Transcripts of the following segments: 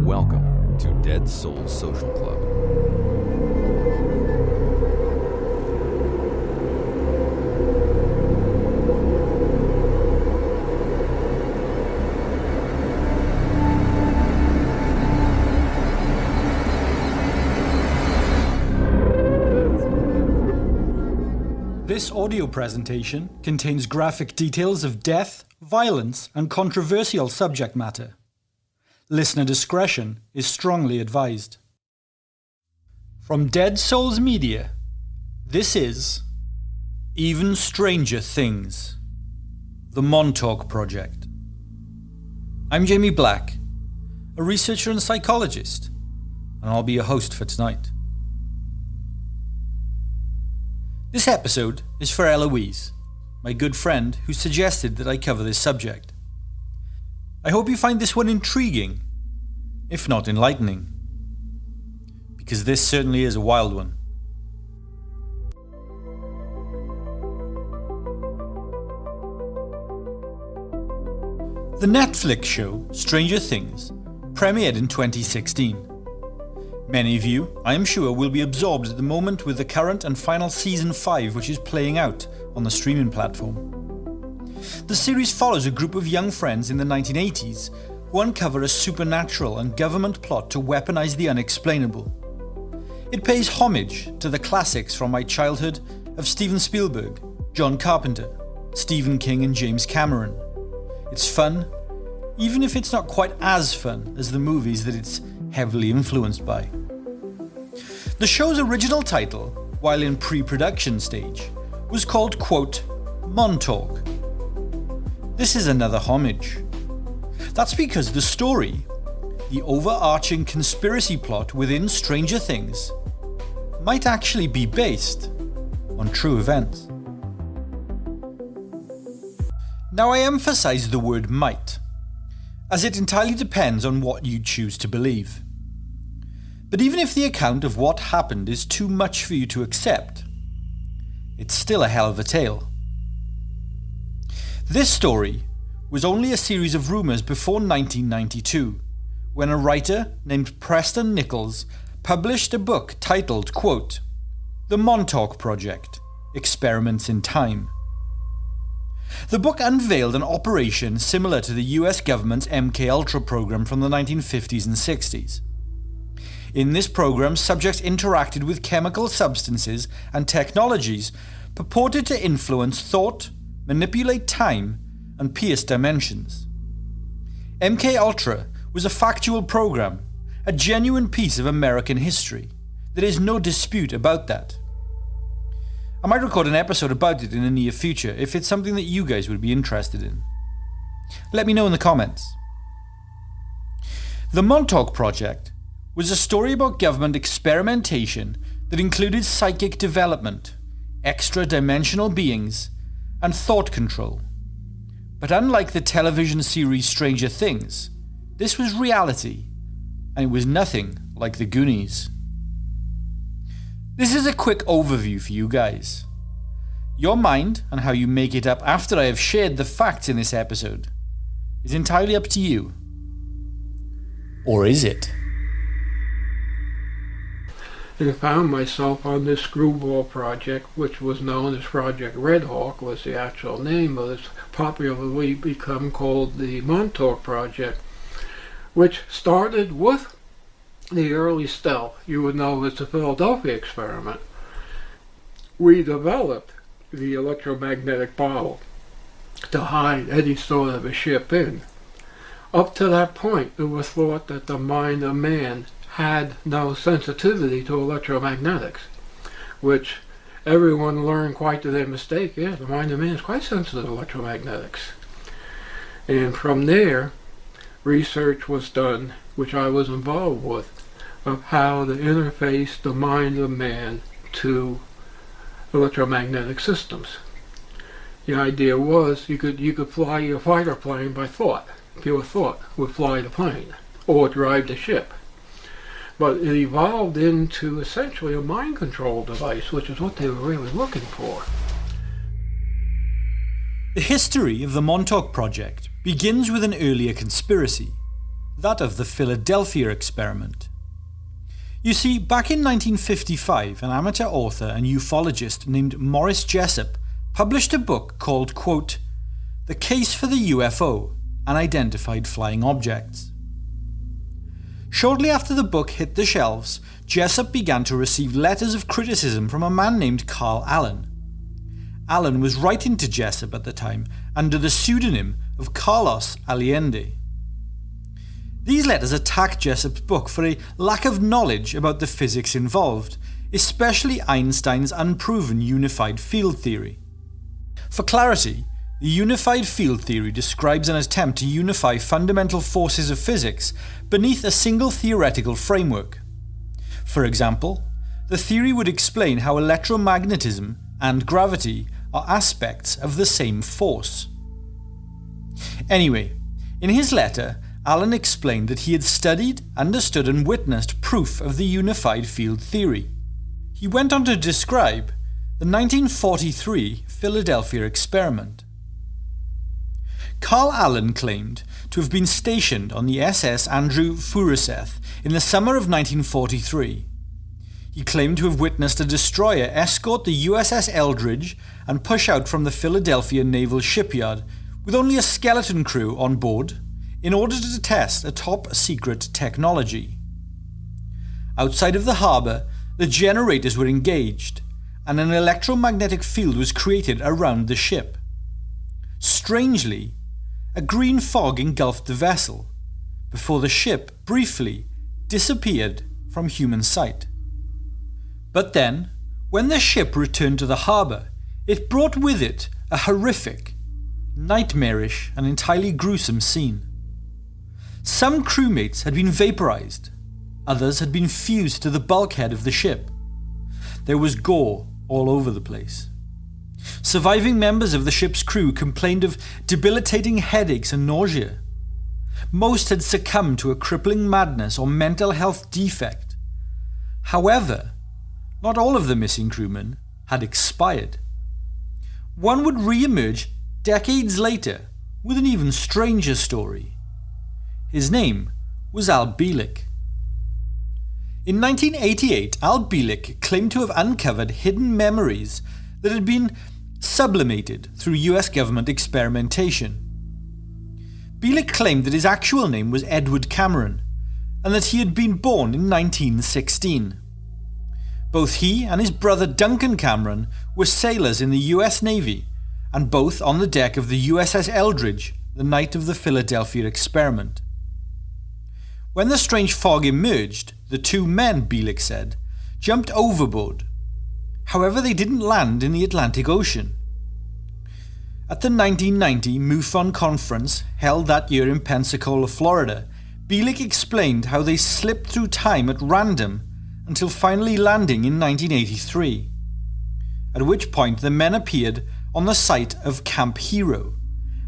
Welcome to Dead Souls Social Club. This audio presentation contains graphic details of death, violence, and controversial subject matter. Listener discretion is strongly advised. From Dead Souls Media, this is Even Stranger Things, the Montauk Project. I'm Jamie Black, a researcher and psychologist, and I'll be your host for tonight. This episode is for Eloise, my good friend who suggested that I cover this subject. I hope you find this one intriguing, if not enlightening, because this certainly is a wild one. The Netflix show Stranger Things premiered in 2016. Many of you, I am sure, will be absorbed at the moment with the current and final Season 5 which is playing out on the streaming platform. The series follows a group of young friends in the 1980s who uncover a supernatural and government plot to weaponize the unexplainable. It pays homage to the classics from my childhood of Steven Spielberg, John Carpenter, Stephen King and James Cameron. It's fun, even if it's not quite as fun as the movies that it's heavily influenced by. The show's original title, while in pre-production stage, was called, quote, Montauk. This is another homage. That's because the story, the overarching conspiracy plot within Stranger Things, might actually be based on true events. Now I emphasize the word might, as it entirely depends on what you choose to believe. But even if the account of what happened is too much for you to accept, it's still a hell of a tale. This story was only a series of rumours before 1992, when a writer named Preston Nichols published a book titled, quote, The Montauk Project, Experiments in Time. The book unveiled an operation similar to the US government's MKUltra program from the 1950s and 60s. In this program, subjects interacted with chemical substances and technologies purported to influence thought, manipulate time, and pierce dimensions. MKUltra was a factual program, a genuine piece of American history. There is no dispute about that. I might record an episode about it in the near future if it's something that you guys would be interested in. Let me know in the comments. The Montauk Project was a story about government experimentation that included psychic development, extra-dimensional beings, and thought control. But unlike the television series Stranger Things, this was reality, and it was nothing like the Goonies. This is a quick overview for you guys. Your mind and how you make it up after I have shared the facts in this episode is entirely up to you. Or is it? And I found myself on this screwball project, which was known as Project Red Hawk, was the actual name, but it's popularly become called the Montauk Project, which started with the early stealth. You would know as the Philadelphia experiment. We developed the electromagnetic bottle to hide any sort of a ship in. Up to that point, it was thought that the mind of man had no sensitivity to electromagnetics, which everyone learned quite to their mistake. Yeah, the mind of man is quite sensitive to electromagnetics. And from there, research was done, which I was involved with, of how to interface the mind of man to electromagnetic systems. The idea was you could fly your fighter plane by thought. Pure thought would fly the plane or drive the ship. But it evolved into essentially a mind control device, which is what they were really looking for. The history of the Montauk Project begins with an earlier conspiracy, that of the Philadelphia experiment. You see, back in 1955, an amateur author and ufologist named Morris Jessup published a book called, quote, "The Case for the UFO, Unidentified Flying Objects." Shortly after the book hit the shelves, Jessup began to receive letters of criticism from a man named Carl Allen. Allen was writing to Jessup at the time under the pseudonym of Carlos Allende. These letters attacked Jessup's book for a lack of knowledge about the physics involved, especially Einstein's unproven unified field theory. For clarity, the unified field theory describes an attempt to unify fundamental forces of physics beneath a single theoretical framework. For example, the theory would explain how electromagnetism and gravity are aspects of the same force. Anyway, in his letter, Allen explained that he had studied, understood and witnessed proof of the unified field theory. He went on to describe the 1943 Philadelphia experiment. Carl Allen claimed to have been stationed on the SS Andrew Furuseth in the summer of 1943. He claimed to have witnessed a destroyer escort the USS Eldridge and push out from the Philadelphia Naval Shipyard with only a skeleton crew on board in order to test a top-secret technology. Outside of the harbour, the generators were engaged, and an electromagnetic field was created around the ship. Strangely, a green fog engulfed the vessel, before the ship briefly disappeared from human sight. But then, when the ship returned to the harbour, it brought with it a horrific, nightmarish and entirely gruesome scene. Some crewmates had been vaporized, others had been fused to the bulkhead of the ship. There was gore all over the place. Surviving members of the ship's crew complained of debilitating headaches and nausea. Most had succumbed to a crippling madness or mental health defect. However, not all of the missing crewmen had expired. One would re-emerge decades later with an even stranger story. His name was Al Bielek. In 1988, Al Bielek claimed to have uncovered hidden memories that had been sublimated through US government experimentation. Bielek claimed that his actual name was Edward Cameron and that he had been born in 1916. Both he and his brother Duncan Cameron were sailors in the US Navy and both on the deck of the USS Eldridge the night of the Philadelphia experiment. When the strange fog emerged, the two men, Bielek said, jumped overboard. However, they didn't land in the Atlantic Ocean. At the 1990 MUFON conference held that year in Pensacola, Florida, Bielek explained how they slipped through time at random until finally landing in 1983, at which point the men appeared on the site of Camp Hero,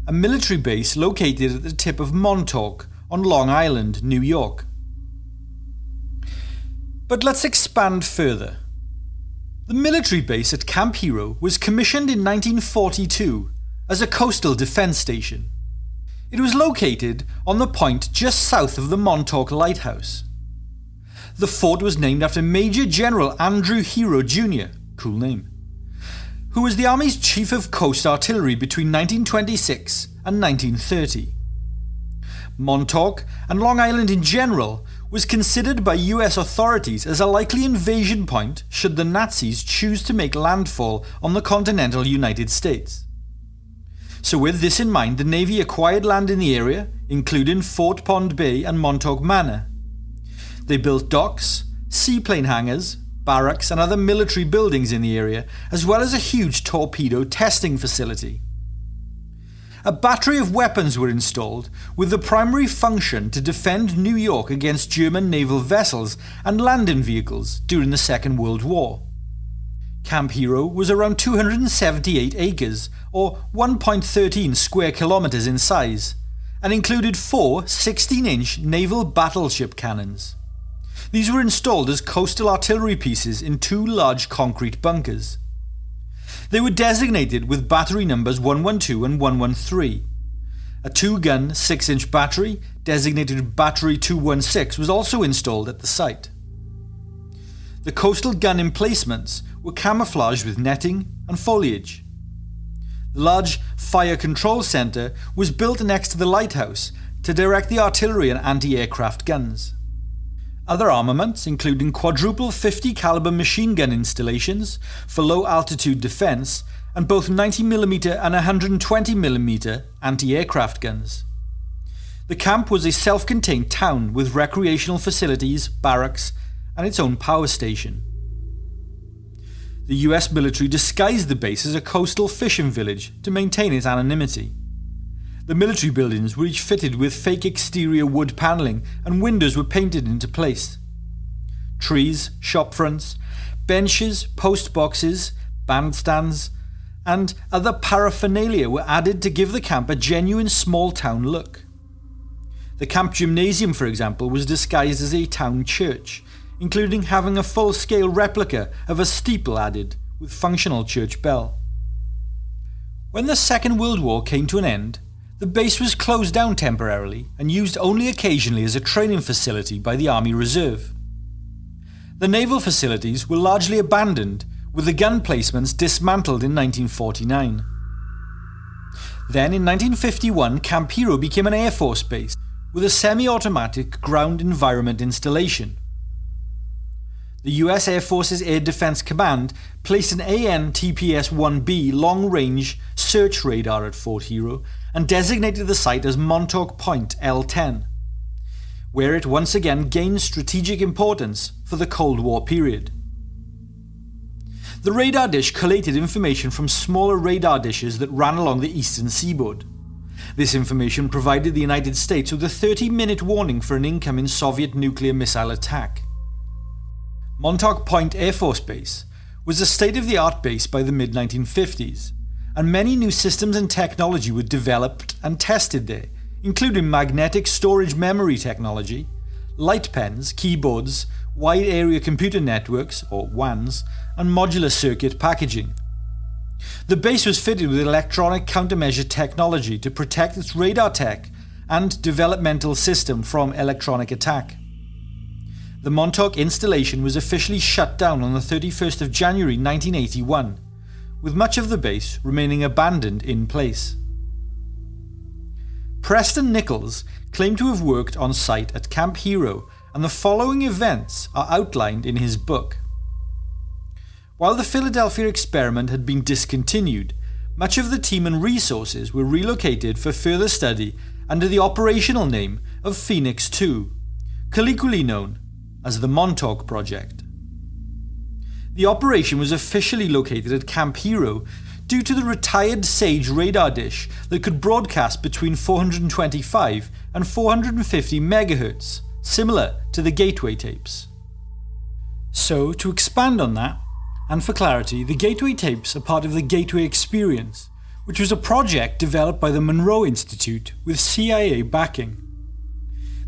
a military base located at the tip of Montauk on Long Island, New York. But let's expand further. The military base at Camp Hero was commissioned in 1942 as a coastal defense station. It was located on the point just south of the Montauk Lighthouse. The fort was named after Major General Andrew Hero Jr., cool name, who was the Army's Chief of Coast Artillery between 1926 and 1930. Montauk, and Long Island in general, was considered by US authorities as a likely invasion point should the Nazis choose to make landfall on the continental United States. So with this in mind, the Navy acquired land in the area, including Fort Pond Bay and Montauk Manor. They built docks, seaplane hangars, barracks and other military buildings in the area, as well as a huge torpedo testing facility. A battery of weapons were installed, with the primary function to defend New York against German naval vessels and landing vehicles during the Second World War. Camp Hero was around 278 acres, or 1.13 square kilometers in size, and included 4 16-inch naval battleship cannons. These were installed as coastal artillery pieces in 2 large concrete bunkers. They were designated with battery numbers 112 and 113. A 2-gun, 6-inch battery, designated Battery 216, was also installed at the site. The coastal gun emplacements were camouflaged with netting and foliage. The large fire control centre was built next to the lighthouse to direct the artillery and anti-aircraft guns. Other armaments, including quadruple 50 caliber machine gun installations for low-altitude defence and both 90mm and 120mm anti-aircraft guns. The camp was a self-contained town with recreational facilities, barracks, and its own power station. The US military disguised the base as a coastal fishing village to maintain its anonymity. The military buildings were each fitted with fake exterior wood panelling and windows were painted into place. Trees, shop fronts, benches, post boxes, bandstands, and other paraphernalia were added to give the camp a genuine small town look. The camp gymnasium, for example, was disguised as a town church, including having a full-scale replica of a steeple added with functional church bell. When the Second World War came to an end, the base was closed down temporarily and used only occasionally as a training facility by the Army Reserve. The naval facilities were largely abandoned, with the gun placements dismantled in 1949. Then in 1951, Camp Hero became an Air Force base with a semi-automatic ground environment installation. The US Air Force's Air Defense Command placed an AN/TPS-1B long-range search radar at Fort Hero and designated the site as Montauk Point L10, where it once again gained strategic importance for the Cold War period. The radar dish collated information from smaller radar dishes that ran along the eastern seaboard. This information provided the United States with a 30-minute warning for an incoming Soviet nuclear missile attack. Montauk Point Air Force Base was a state-of-the-art base by the mid-1950s, and many new systems and technology were developed and tested there, including magnetic storage memory technology, light pens, keyboards, wide area computer networks, or WANs, and modular circuit packaging. The base was fitted with electronic countermeasure technology to protect its radar tech and developmental system from electronic attack. The Montauk installation was officially shut down on the 31st of January 1981, with much of the base remaining abandoned in place. Preston Nichols claimed to have worked on site at Camp Hero, and the following events are outlined in his book. While the Philadelphia experiment had been discontinued, much of the team and resources were relocated for further study under the operational name of Phoenix 2, colloquially known as the Montauk Project. The operation was officially located at Camp Hero due to the retired Sage radar dish that could broadcast between 425 and 450 MHz, similar to the Gateway tapes. So, to expand on that, and for clarity, the Gateway tapes are part of the Gateway Experience, which was a project developed by the Monroe Institute with CIA backing.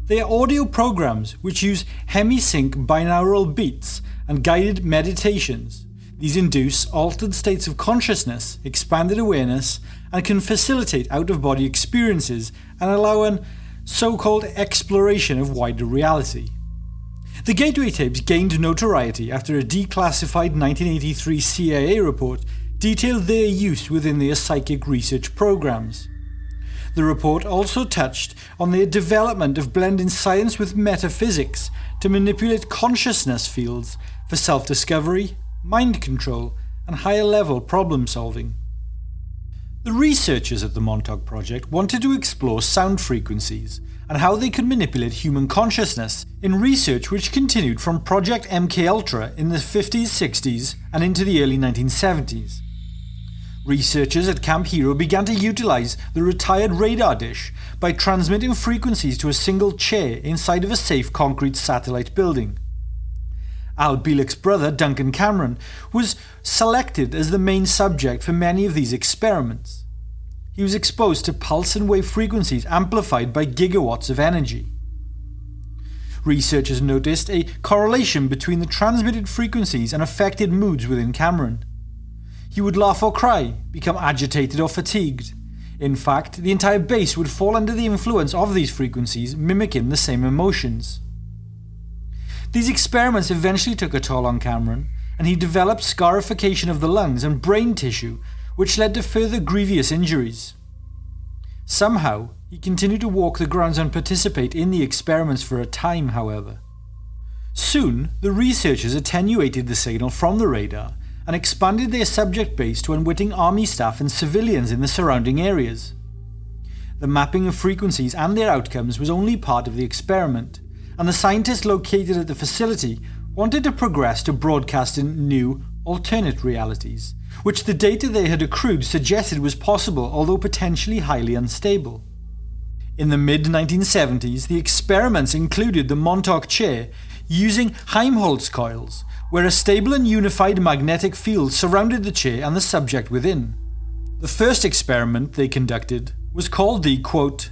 They are audio programs which use hemisync binaural beats and guided meditations. These induce altered states of consciousness, expanded awareness, and can facilitate out-of-body experiences and allow an so-called exploration of wider reality. The Gateway tapes gained notoriety after a declassified 1983 CIA report detailed their use within their psychic research programs. The report also touched on their development of blending science with metaphysics to manipulate consciousness fields for self-discovery, mind control, and higher-level problem-solving. The researchers at the Montauk Project wanted to explore sound frequencies and how they could manipulate human consciousness in research which continued from Project MKUltra in the 50s, 60s, and into the early 1970s. Researchers at Camp Hero began to utilize the retired radar dish by transmitting frequencies to a single chair inside of a safe concrete satellite building. Al Bielek's brother, Duncan Cameron, was selected as the main subject for many of these experiments. He was exposed to pulse and wave frequencies amplified by gigawatts of energy. Researchers noticed a correlation between the transmitted frequencies and affected moods within Cameron. He would laugh or cry, become agitated or fatigued, In fact, the entire base would fall under the influence of these frequencies, mimicking the same emotions. These experiments eventually took a toll on Cameron, and he developed scarification of the lungs and brain tissue, which led to further grievous injuries. Somehow, he continued to walk the grounds and participate in the experiments for a time, however. Soon, the researchers attenuated the signal from the radar and expanded their subject base to unwitting army staff and civilians in the surrounding areas. The mapping of frequencies and their outcomes was only part of the experiment, and the scientists located at the facility wanted to progress to broadcasting new, alternate realities, which the data they had accrued suggested was possible, although potentially highly unstable. In the mid-1970s, the experiments included the Montauk chair using Helmholtz coils, where a stable and unified magnetic field surrounded the chair and the subject within. The first experiment they conducted was called the, quote,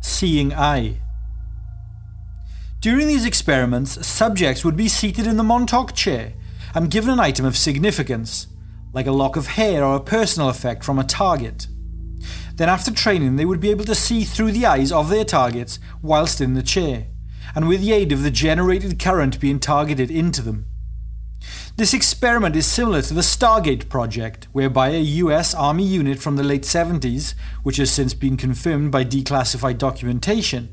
seeing eye. During these experiments, subjects would be seated in the Montauk chair and given an item of significance, like a lock of hair or a personal effect from a target. Then after training, they would be able to see through the eyes of their targets whilst in the chair, and with the aid of the generated current being targeted into them. This experiment is similar to the Stargate project, whereby a US Army unit from the late 70s, which has since been confirmed by declassified documentation,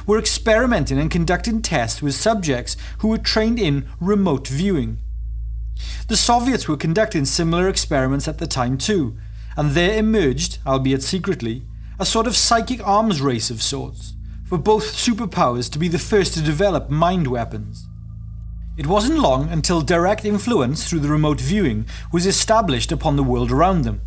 were experimenting and conducting tests with subjects who were trained in remote viewing. The Soviets were conducting similar experiments at the time too, and there emerged, albeit secretly, a sort of psychic arms race of sorts, for both superpowers to be the first to develop mind weapons. It wasn't long until direct influence through the remote viewing was established upon the world around them.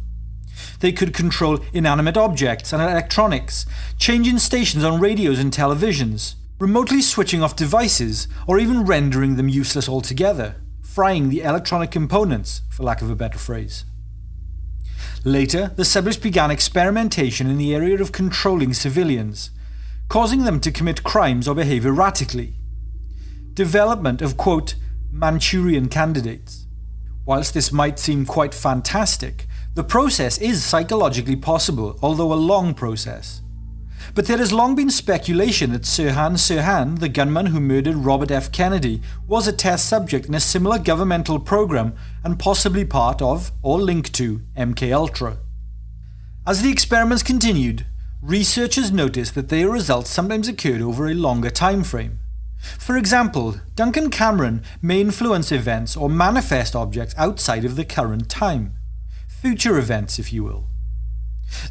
They could control inanimate objects and electronics, changing stations on radios and televisions, remotely switching off devices, or even rendering them useless altogether, frying the electronic components, for lack of a better phrase. Later, the subjects began experimentation in the area of controlling civilians, causing them to commit crimes or behave erratically. Development of, quote, Manchurian candidates. Whilst this might seem quite fantastic, the process is psychologically possible, although a long process. But there has long been speculation that Sirhan Sirhan, the gunman who murdered Robert F. Kennedy, was a test subject in a similar governmental program and possibly part of, or linked to, MKUltra. As the experiments continued, researchers noticed that their results sometimes occurred over a longer time frame. For example, Duncan Cameron may influence events or manifest objects outside of the current time. Future events, if you will.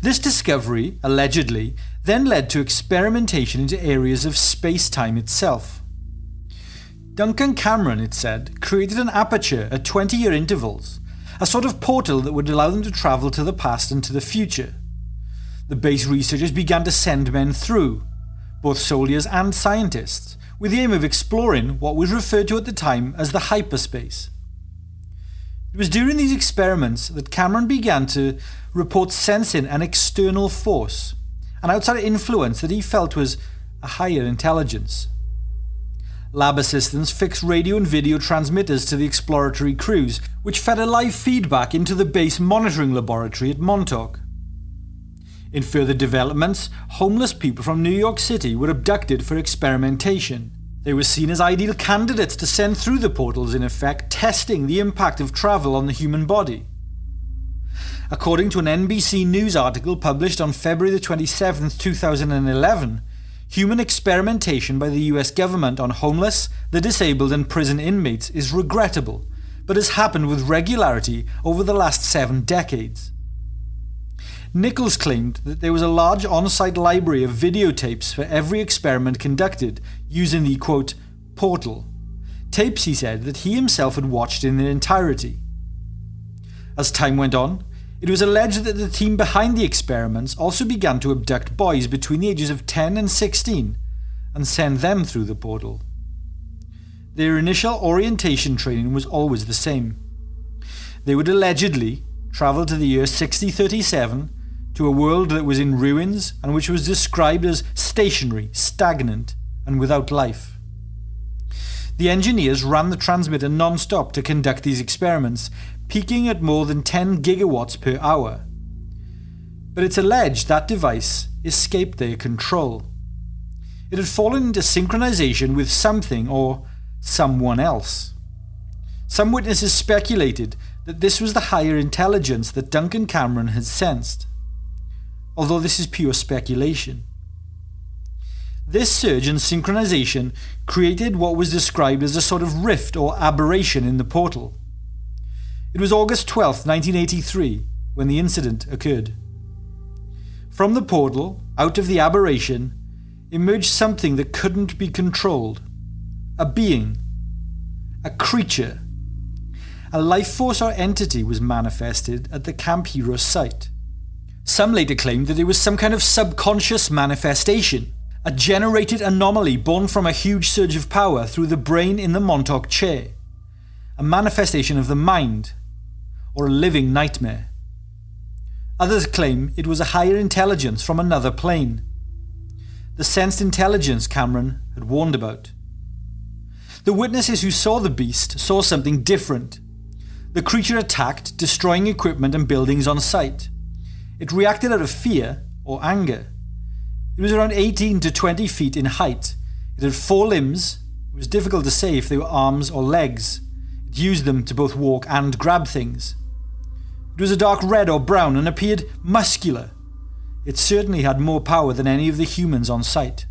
This discovery, allegedly, then led to experimentation into areas of space-time itself. Duncan Cameron, it said, created an aperture at 20-year intervals, a sort of portal that would allow them to travel to the past and to the future. The base researchers began to send men through, both soldiers and scientists, with the aim of exploring what was referred to at the time as the hyperspace. It was during these experiments that Cameron began to report sensing an external force, an outside influence that he felt was a higher intelligence. Lab assistants fixed radio and video transmitters to the exploratory crews, which fed a live feedback into the base monitoring laboratory at Montauk. In further developments, homeless people from New York City were abducted for experimentation. They were seen as ideal candidates to send through the portals, in effect testing the impact of travel on the human body. According to an NBC News article published on February 27, 2011, human experimentation by the US government on homeless, the disabled and prison inmates is regrettable, but has happened with regularity over the last 7 decades. Nichols claimed that there was a large on-site library of videotapes for every experiment conducted using the, quote, portal. Tapes, he said, that he himself had watched in their entirety. As time went on, it was alleged that the team behind the experiments also began to abduct boys between the ages of 10 and 16 and send them through the portal. Their initial orientation training was always the same. They would allegedly travel to the year 6037 to a world that was in ruins and which was described as stationary, stagnant, and without life. The engineers ran the transmitter non-stop to conduct these experiments, peaking at more than 10 gigawatts per hour. but it's alleged that device escaped their control. It had fallen into synchronization with something or someone else. Some witnesses speculated that this was the higher intelligence that Duncan Cameron had sensed, although this is pure speculation. This surge in synchronization created what was described as a sort of rift or aberration in the portal. It was August 12, 1983, when the incident occurred. From the portal, out of the aberration, emerged something that couldn't be controlled. A being. A creature. A life force or entity was manifested at the Camp Hero site. Some later claimed that it was some kind of subconscious manifestation, a generated anomaly born from a huge surge of power through the brain in the Montauk chair, a manifestation of the mind, or a living nightmare. Others claim it was a higher intelligence from another plane, the sensed intelligence Cameron had warned about. The witnesses who saw the beast saw something different. The creature attacked, destroying equipment and buildings on site. It reacted out of fear or anger. It was around 18 to 20 feet in height. It had 4 limbs. It was difficult to say if they were arms or legs. It used them to both walk and grab things. It was a dark red or brown and appeared muscular. It certainly had more power than any of the humans on site.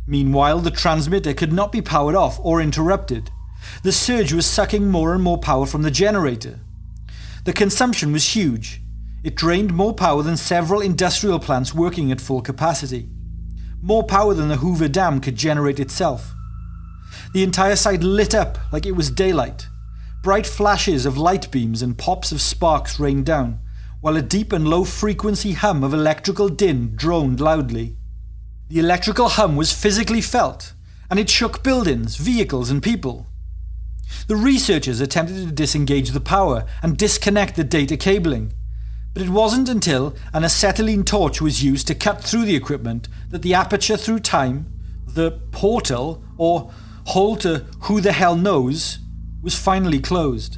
Meanwhile, the transmitter could not be powered off or interrupted. The surge was sucking more and more power from the generator. The consumption was huge. It drained more power than several industrial plants working at full capacity. More power than the Hoover Dam could generate itself. The entire site lit up like it was daylight. Bright flashes of light beams and pops of sparks rained down, while a deep and low-frequency hum of electrical din droned loudly. The electrical hum was physically felt, and it shook buildings, vehicles, and people. The researchers attempted to disengage the power and disconnect the data cabling, but it wasn't until an acetylene torch was used to cut through the equipment that the aperture through time, the portal, or hole to who the hell knows, was finally closed.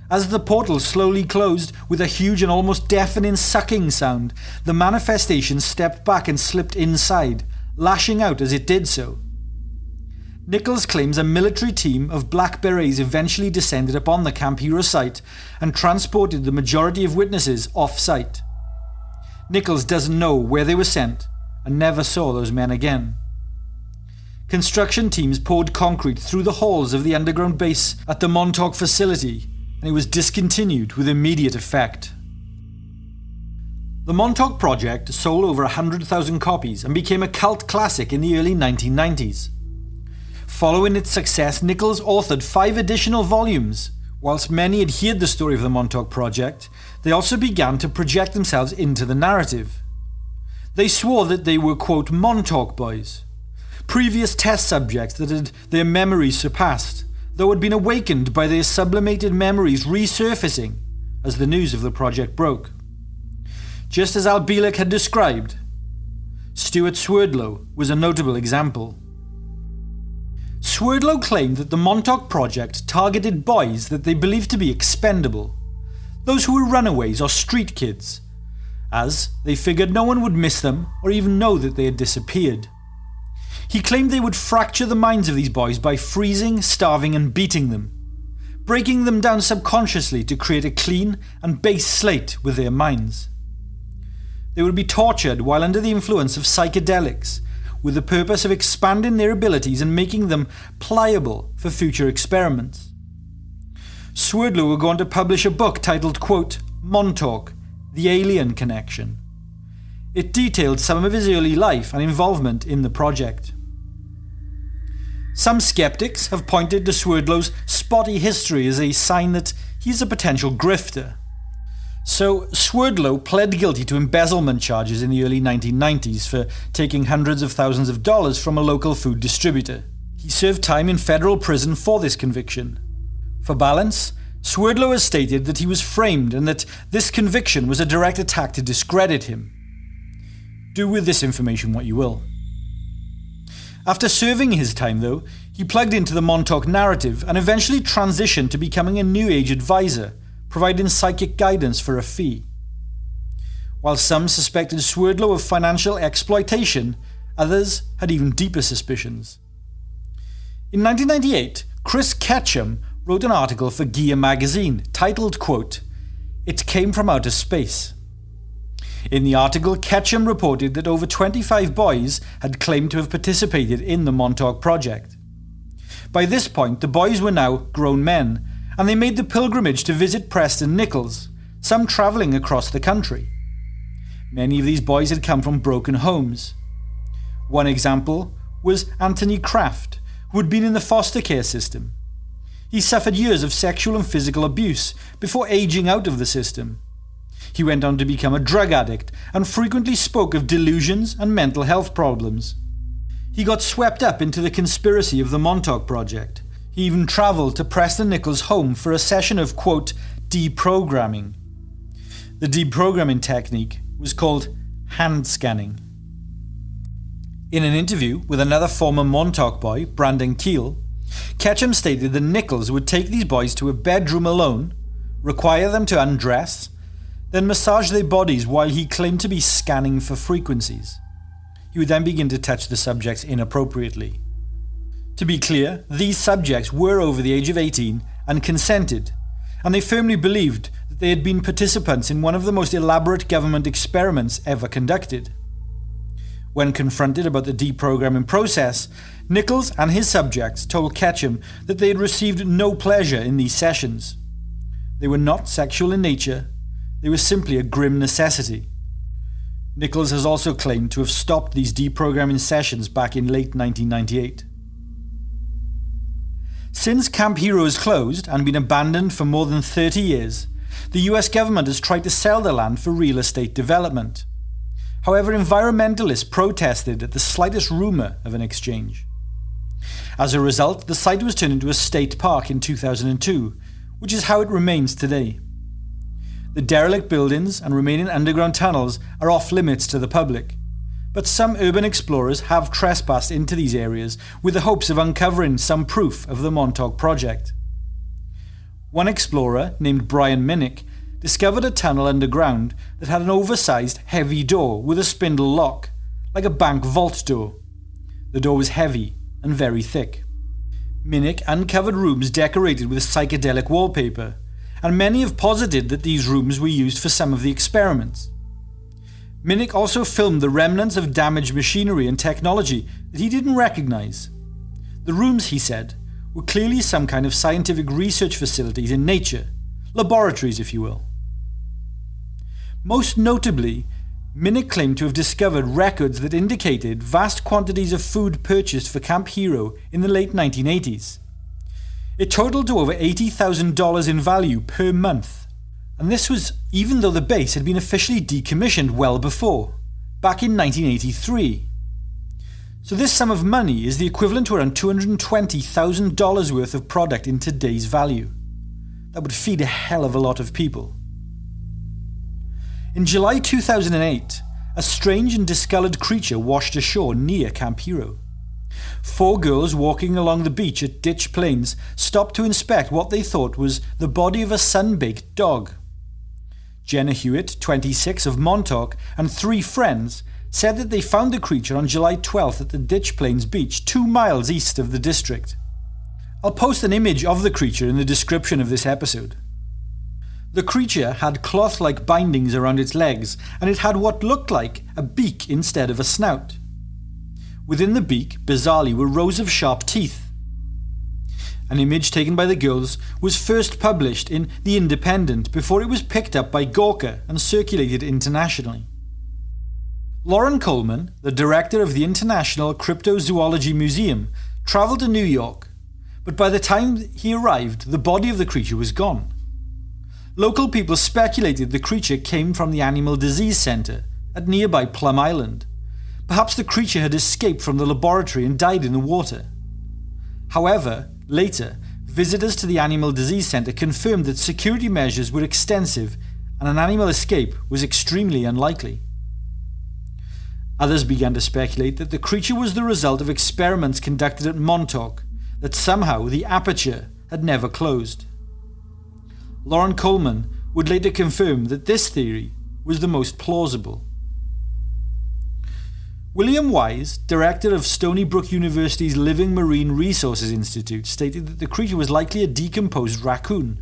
As the portal slowly closed with a huge and almost deafening sucking sound, the manifestation stepped back and slipped inside, lashing out as it did so. Nichols claims a military team of Black Berets eventually descended upon the Camp Hero site and transported the majority of witnesses off-site. Nichols doesn't know where they were sent and never saw those men again. Construction teams poured concrete through the halls of the underground base at the Montauk facility, and it was discontinued with immediate effect. The Montauk project sold over 100,000 copies and became a cult classic in the early 1990s. Following its success, Nichols authored 5 additional volumes. Whilst many adhered the story of the Montauk project, they also began to project themselves into the narrative. They swore that they were, quote, Montauk boys, previous test subjects that had their memories surpassed, though had been awakened by their sublimated memories resurfacing as the news of the project broke. Just as Al Bielek had described, Stuart Swerdlow was a notable example. Swerdlow claimed that the Montauk project targeted boys that they believed to be expendable, those who were runaways or street kids, as they figured no one would miss them or even know that they had disappeared. He claimed they would fracture the minds of these boys by freezing, starving and beating them, breaking them down subconsciously to create a clean and base slate with their minds. They would be tortured while under the influence of psychedelics, with the purpose of expanding their abilities and making them pliable for future experiments. Swerdlow would go on to publish a book titled, quote, Montauk, The Alien Connection. It detailed some of his early life and involvement in the project. Some skeptics have pointed to Swerdlow's spotty history as a sign that he's a potential grifter. So Swerdlow pled guilty to embezzlement charges in the early 1990s for taking hundreds of thousands of dollars from a local food distributor. He served time in federal prison for this conviction. For balance, Swerdlow has stated that he was framed and that this conviction was a direct attack to discredit him. Do with this information what you will. After serving his time, though, he plugged into the Montauk narrative and eventually transitioned to becoming a New Age advisor, providing psychic guidance for a fee. While some suspected Swerdlow of financial exploitation, others had even deeper suspicions. In 1998, Chris Ketchum wrote an article for Gear magazine titled, quote, "It Came from Outer Space." In the article, Ketchum reported that over 25 boys had claimed to have participated in the Montauk Project. By this point, the boys were now grown men, and they made the pilgrimage to visit Preston Nichols, some travelling across the country. Many of these boys had come from broken homes. One example was Anthony Kraft, who had been in the foster care system. He suffered years of sexual and physical abuse before aging out of the system. He went on to become a drug addict and frequently spoke of delusions and mental health problems. He got swept up into the conspiracy of the Montauk Project. He even travelled to Preston Nichols' home for a session of, quote, deprogramming. The deprogramming technique was called hand scanning. In an interview with another former Montauk boy, Brandon Keel, Ketchum stated that Nichols would take these boys to a bedroom alone, require them to undress, then massage their bodies while he claimed to be scanning for frequencies. He would then begin to touch the subjects inappropriately. To be clear, these subjects were over the age of 18 and consented, and they firmly believed that they had been participants in one of the most elaborate government experiments ever conducted. When confronted about the deprogramming process, Nichols and his subjects told Ketchum that they had received no pleasure in these sessions. They were not sexual in nature, they were simply a grim necessity. Nichols has also claimed to have stopped these deprogramming sessions back in late 1998. Since Camp Hero has closed and been abandoned for more than 30 years, the US government has tried to sell the land for real estate development. However, environmentalists protested at the slightest rumour of an exchange. As a result, the site was turned into a state park in 2002, which is how it remains today. The derelict buildings and remaining underground tunnels are off limits to the public, but some urban explorers have trespassed into these areas with the hopes of uncovering some proof of the Montauk Project. One explorer, named Brian Minnick, discovered a tunnel underground that had an oversized, heavy door with a spindle lock, like a bank vault door. The door was heavy and very thick. Minnick uncovered rooms decorated with psychedelic wallpaper, and many have posited that these rooms were used for some of the experiments. Minnick also filmed the remnants of damaged machinery and technology that he didn't recognize. The rooms, he said, were clearly some kind of scientific research facilities in nature, laboratories if you will. Most notably, Minnick claimed to have discovered records that indicated vast quantities of food purchased for Camp Hero in the late 1980s. It totaled to over $80,000 in value per month, and this was even though the base had been officially decommissioned well before, back in 1983. So this sum of money is the equivalent to around $220,000 worth of product in today's value. That would feed a hell of a lot of people. In July 2008, a strange and discoloured creature washed ashore near Camp Hero. 4 girls walking along the beach at Ditch Plains stopped to inspect what they thought was the body of a sun-baked dog. Jenna Hewitt, 26, of Montauk, and 3 friends said that they found the creature on July 12th at the Ditch Plains beach 2 miles east of the district. I'll post an image of the creature in the description of this episode. The creature had cloth-like bindings around its legs, and it had what looked like a beak instead of a snout. Within the beak, bizarrely, were rows of sharp teeth. An image taken by the girls was first published in The Independent before it was picked up by Gawker and circulated internationally. Loren Coleman, the director of the International Cryptozoology Museum, travelled to New York, but by the time he arrived, the body of the creature was gone. Local people speculated the creature came from the Animal Disease Center at nearby Plum Island. Perhaps the creature had escaped from the laboratory and died in the water. However, later, visitors to the Animal Disease Center confirmed that security measures were extensive and an animal escape was extremely unlikely. Others began to speculate that the creature was the result of experiments conducted at Montauk, that somehow the aperture had never closed. Loren Coleman would later confirm that this theory was the most plausible. William Wise, director of Stony Brook University's Living Marine Resources Institute, stated that the creature was likely a decomposed raccoon.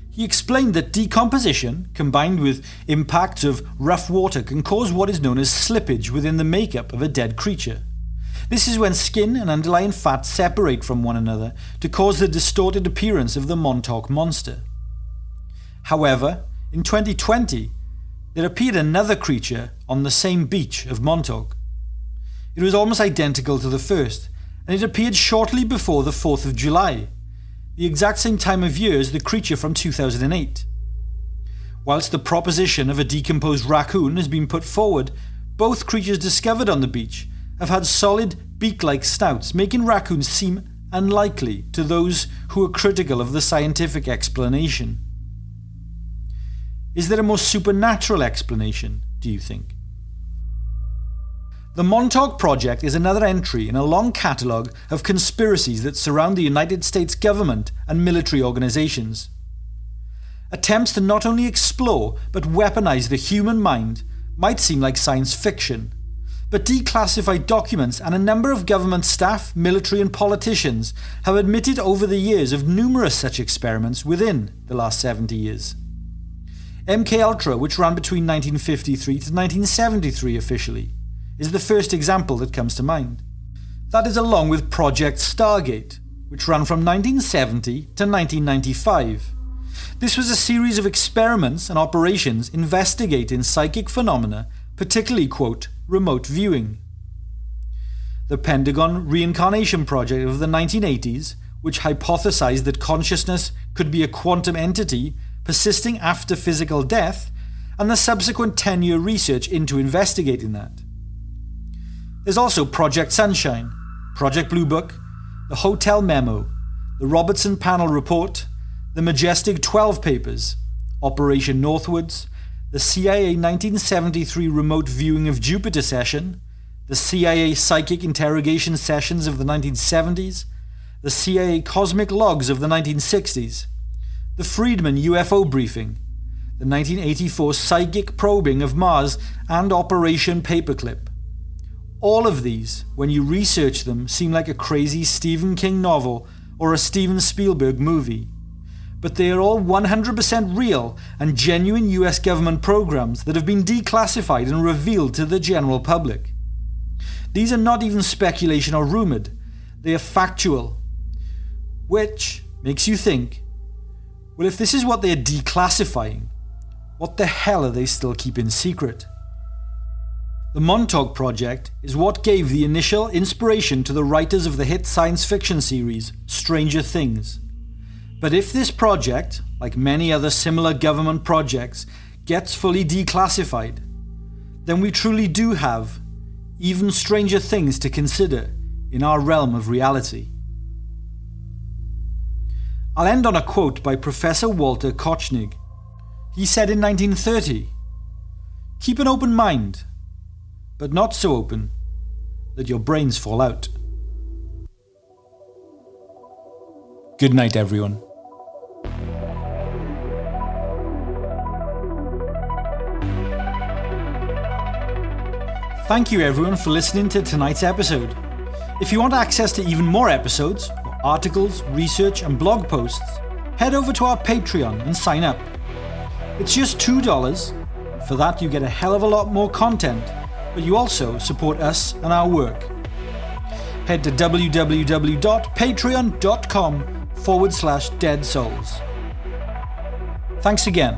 He explained that decomposition, combined with impacts of rough water, can cause what is known as slippage within the makeup of a dead creature. This is when skin and underlying fat separate from one another to cause the distorted appearance of the Montauk monster. However, in 2020, there appeared another creature on the same beach of Montauk. It was almost identical to the first, and it appeared shortly before the 4th of July, the exact same time of year as the creature from 2008. Whilst the proposition of a decomposed raccoon has been put forward, both creatures discovered on the beach have had solid beak-like snouts, making raccoons seem unlikely to those who are critical of the scientific explanation. Is there a more supernatural explanation, do you think? The Montauk Project is another entry in a long catalogue of conspiracies that surround the United States government and military organizations. Attempts to not only explore but weaponize the human mind might seem like science fiction, but declassified documents and a number of government staff, military and politicians have admitted over the years of numerous such experiments within the last 70 years. MKUltra, which ran between 1953 to 1973 officially, is the first example that comes to mind. That is along with Project Stargate, which ran from 1970 to 1995. This was a series of experiments and operations investigating psychic phenomena, particularly, quote, remote viewing. The Pentagon Reincarnation Project of the 1980s, which hypothesized that consciousness could be a quantum entity persisting after physical death, and the subsequent 10-year research into investigating that. There's also Project Sunshine, Project Blue Book, the Hotel Memo, the Robertson Panel Report, the Majestic 12 Papers, Operation Northwoods, the CIA 1973 Remote Viewing of Jupiter Session, the CIA Psychic Interrogation Sessions of the 1970s, the CIA Cosmic Logs of the 1960s, the Friedman UFO Briefing, the 1984 Psychic Probing of Mars, and Operation Paperclip. All of these, when you research them, seem like a crazy Stephen King novel or a Steven Spielberg movie. But they are all 100% real and genuine US government programs that have been declassified and revealed to the general public. These are not even speculation or rumoured, they are factual. Which makes you think, well, if this is what they are declassifying, what the hell are they still keeping secret? The Montauk Project is what gave the initial inspiration to the writers of the hit science fiction series Stranger Things. But if this project, like many other similar government projects, gets fully declassified, then we truly do have even stranger things to consider in our realm of reality. I'll end on a quote by Professor Walter Kochnig. He said in 1930, "Keep an open mind, but not so open that your brains fall out." Good night, everyone. Thank you everyone for listening to tonight's episode. If you want access to even more episodes, or articles, research and blog posts, head over to our Patreon and sign up. It's just $2. For that you get a hell of a lot more content, but you also support us and our work. Head to www.patreon.com/deadsouls. Thanks again.